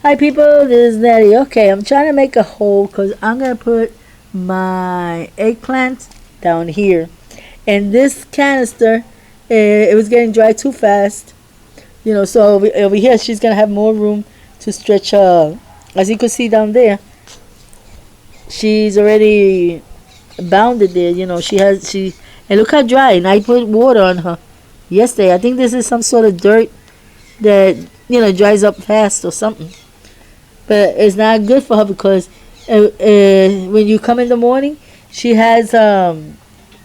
Hi people, this is Nettie. Okay, I'm trying to make a hole because I'm going to put my eggplant down here. And this canister, it was getting dry too fast. So over here she's going to have more room to stretch her. As you can see down there, she's already bounded there. And look how dry. And I put water on her yesterday. I think this is some sort of dirt that, dries up fast or something. But it's not good for her because when you come in the morning, she has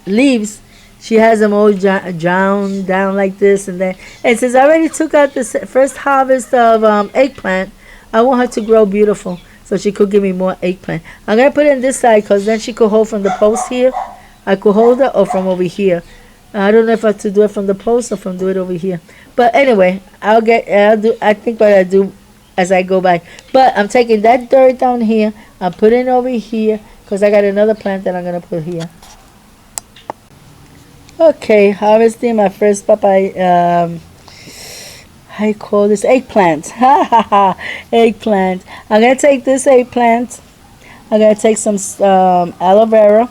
leaves. She has them all drowned down like this and then. And since I already took out this first harvest of eggplant, I want her to grow beautiful so she could give me more eggplant. I'm gonna put it on this side because then she could hold from the post here. I could hold her or from over here. I don't know if I have to do it from the post or from do it over here. But anyway, I'll do. I think what I do as I go by. But I'm taking that dirt down here. I'm putting it over here because I got another plant that I'm gonna put here. Okay, harvesting my first papaya. How you call this eggplant? Ha ha ha! Eggplant. I'm gonna take this eggplant. I'm gonna take some aloe vera.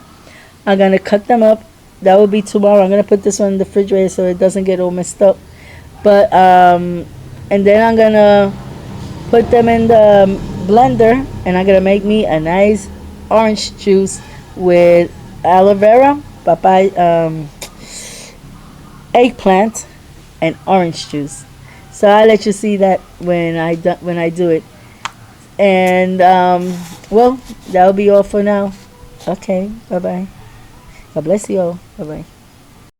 I'm gonna cut them up. That will be tomorrow. I'm gonna put this one in the refrigerator so it doesn't get all messed up. But and then I'm gonna put them in the blender and I'm gonna make me a nice orange juice with aloe vera, papaya, eggplant, and orange juice. So I'll let you see that when I do it. And well, that'll be all for now. Okay, bye bye. God bless you all. Bye bye.